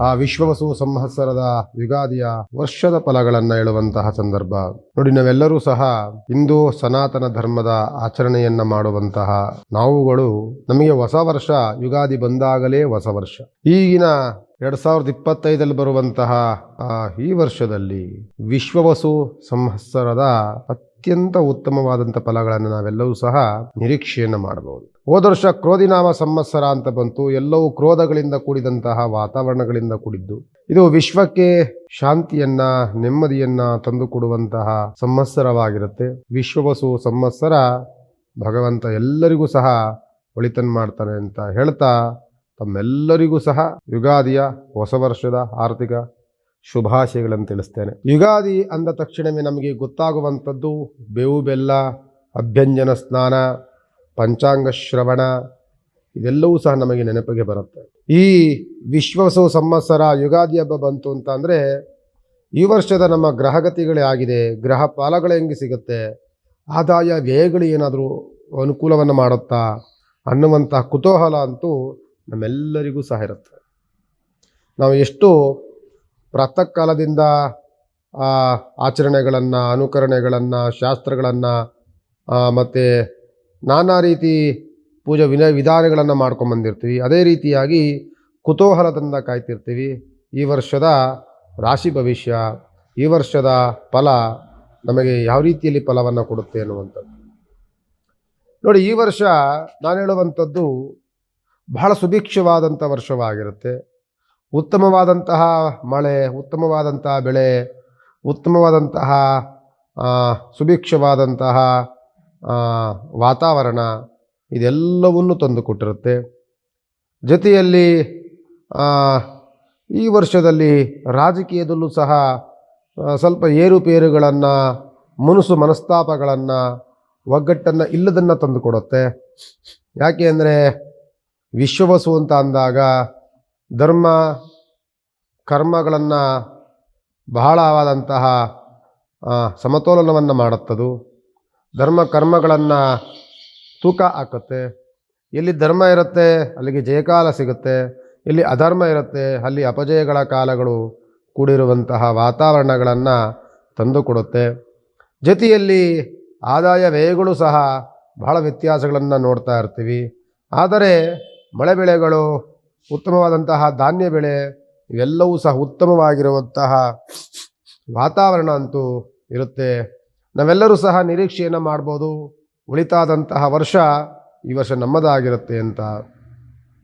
ಆ ವಿಶ್ವವಸು ಸಂವತ್ಸರದ ಯುಗಾದಿಯ ವರ್ಷದ ಫಲಗಳನ್ನು ಹೇಳುವಂತಹ ಸಂದರ್ಭ. ನೋಡಿ, ನಾವೆಲ್ಲರೂ ಸಹ ಹಿಂದೂ ಸನಾತನ ಧರ್ಮದ ಆಚರಣೆಯನ್ನ ಮಾಡುವಂತಹ ನಾವುಗಳು ನಮಗೆ ಹೊಸ ವರ್ಷ ಯುಗಾದಿ ಬಂದಾಗಲೇ ಹೊಸ ವರ್ಷ. ಈಗಿನ 2025 ಬರುವಂತಹ ಈ ವರ್ಷದಲ್ಲಿ ವಿಶ್ವವಸು ಸಂವತ್ಸರದ ಅತ್ಯಂತ ಉತ್ತಮವಾದಂಥ ಫಲಗಳನ್ನು ನಾವೆಲ್ಲವೂ ಸಹ ನಿರೀಕ್ಷೆಯನ್ನು ಮಾಡಬಹುದು. ಹೋದ ವರ್ಷ ಕ್ರೋಧಿನಾಮ ಸಂವತ್ಸರ ಅಂತ ಬಂತು. ಎಲ್ಲವೂ ಕ್ರೋಧಗಳಿಂದ ಕೂಡಿದಂತಹ ವಾತಾವರಣಗಳಿಂದ ಕೂಡಿದ್ದು. ಇದು ವಿಶ್ವಕ್ಕೆ ಶಾಂತಿಯನ್ನ ನೆಮ್ಮದಿಯನ್ನ ತಂದುಕೊಡುವಂತಹ ಸಂವತ್ಸರವಾಗಿರುತ್ತೆ. ವಿಶ್ವವಸು ಸಂವತ್ಸರ ಭಗವಂತ ಎಲ್ಲರಿಗೂ ಸಹ ಒಳಿತನ್ನು ಮಾಡ್ತಾನೆ ಅಂತ ಹೇಳ್ತಾ ತಮ್ಮೆಲ್ಲರಿಗೂ ಸಹ ಯುಗಾದಿಯ ಹೊಸ ವರ್ಷದ ಆರ್ಥಿಕ ಶುಭಾಶಯಗಳನ್ನು ತಿಳಿಸ್ತೇನೆ. ಯುಗಾದಿ ಅಂದ ತಕ್ಷಣವೇ ನಮಗೆ ಗೊತ್ತಾಗುವಂಥದ್ದು ಬೇವು ಬೆಲ್ಲ, ಅಭ್ಯಂಜನ ಸ್ನಾನ, ಪಂಚಾಂಗ ಶ್ರವಣ, ಇದೆಲ್ಲವೂ ಸಹ ನಮಗೆ ನೆನಪಿಗೆ ಬರುತ್ತೆ. ಈ ವಿಶ್ವವಸು ಸಂವತ್ಸರ ಯುಗಾದಿ ಹಬ್ಬ ಬಂತು ಅಂತ ಅಂದರೆ ಈ ವರ್ಷದ ನಮ್ಮ ಗ್ರಹಗತಿಗಳೇ ಆಗಿದೆ, ಗ್ರಹ ಫಲಗಳು ಹೆಂಗೆ ಸಿಗುತ್ತೆ, ಆದಾಯ ವ್ಯಯಗಳು ಏನಾದರೂ ಅನುಕೂಲವನ್ನು ಮಾಡುತ್ತಾ ಅನ್ನುವಂಥ ಕುತೂಹಲ ಅಂತೂ ನಮ್ಮೆಲ್ಲರಿಗೂ ಸಹ ಇರುತ್ತೆ. ನಾವು ಎಷ್ಟು ಪ್ರಾತಃ ಕಾಲದಿಂದ ಆಚರಣೆಗಳನ್ನು, ಅನುಕರಣೆಗಳನ್ನು, ಶಾಸ್ತ್ರಗಳನ್ನು ಮತ್ತು ನಾನಾ ರೀತಿ ಪೂಜಾ ವಿಧಾನಗಳನ್ನು ಮಾಡ್ಕೊಂಬಂದಿರ್ತೀವಿ. ಅದೇ ರೀತಿಯಾಗಿ ಕುತೂಹಲದಿಂದ ಕಾಯ್ತಿರ್ತೀವಿ ಈ ವರ್ಷದ ರಾಶಿ ಭವಿಷ್ಯ, ಈ ವರ್ಷದ ಫಲ ನಮಗೆ ಯಾವ ರೀತಿಯಲ್ಲಿ ಫಲವನ್ನು ಕೊಡುತ್ತೆ ಅನ್ನುವಂಥದ್ದು. ನೋಡಿ, ಈ ವರ್ಷ ನಾನು ಹೇಳುವಂಥದ್ದು ಬಹಳ ಸುಭಿಕ್ಷವಾದಂಥ ವರ್ಷವಾಗಿರುತ್ತೆ. ಉತ್ತಮವಾದಂತಹ ಮಳೆ, ಉತ್ತಮವಾದಂತಹ ಬೆಳೆ, ಉತ್ತಮವಾದಂತಹ ಸುಭಿಕ್ಷವಾದಂತಹ ವಾತಾವರಣ, ಇದೆಲ್ಲವನ್ನು ತಂದುಕೊಟ್ಟಿರುತ್ತೆ. ಜೊತೆಯಲ್ಲಿ ಈ ವರ್ಷದಲ್ಲಿ ರಾಜಕೀಯದಲ್ಲೂ ಸಹ ಸ್ವಲ್ಪ ಏರುಪೇರುಗಳನ್ನು, ಮನಸ್ತಾಪಗಳನ್ನು, ಒಗ್ಗಟ್ಟನ್ನು ಇಲ್ಲದನ್ನು ತಂದುಕೊಡುತ್ತೆ. ಯಾಕೆ ಅಂದರೆ ವಿಶ್ವವಸು ಅಂತ ಅಂದಾಗ ಧರ್ಮ ಕರ್ಮಗಳನ್ನು ಬಹಳವಾದಂತಹ ಸಮತೋಲನವನ್ನು ಮಾಡುತ್ತದು. ಧರ್ಮ ಕರ್ಮಗಳನ್ನು ತೂಕ ಹಾಕುತ್ತೆ. ಎಲ್ಲಿ ಧರ್ಮ ಇರುತ್ತೆ ಅಲ್ಲಿಗೆ ಜಯಕಾಲ ಸಿಗುತ್ತೆ, ಎಲ್ಲಿ ಅಧರ್ಮ ಇರುತ್ತೆ ಅಲ್ಲಿ ಅಪಜಯಗಳ ಕಾಲಗಳು ಕೂಡಿರುವಂತಹ ವಾತಾವರಣಗಳನ್ನು ತಂದುಕೊಡುತ್ತೆ. ಜೊತೆಯಲ್ಲಿ ಆದಾಯ ವ್ಯಯಗಳು ಸಹ ಬಹಳ ವ್ಯತ್ಯಾಸಗಳನ್ನು ನೋಡ್ತಾ ಇರ್ತೀವಿ. ಆದರೆ ಮಳೆ ಬೆಳೆಗಳು, ಉತ್ತಮವಾದಂತಹ ಧಾನ್ಯ ಬೆಳೆ, ಇವೆಲ್ಲವೂ ಸಹ ಉತ್ತಮವಾಗಿರುವಂತಹ ವಾತಾವರಣ ಅಂತೂ ಇರುತ್ತೆ. ನಾವೆಲ್ಲರೂ ಸಹ ನಿರೀಕ್ಷೆಯನ್ನು ಮಾಡ್ಬೋದು, ಒಳಿತಾದಂತಹ ವರ್ಷ ಈ ವರ್ಷ ನಮ್ಮದಾಗಿರುತ್ತೆ ಅಂತ.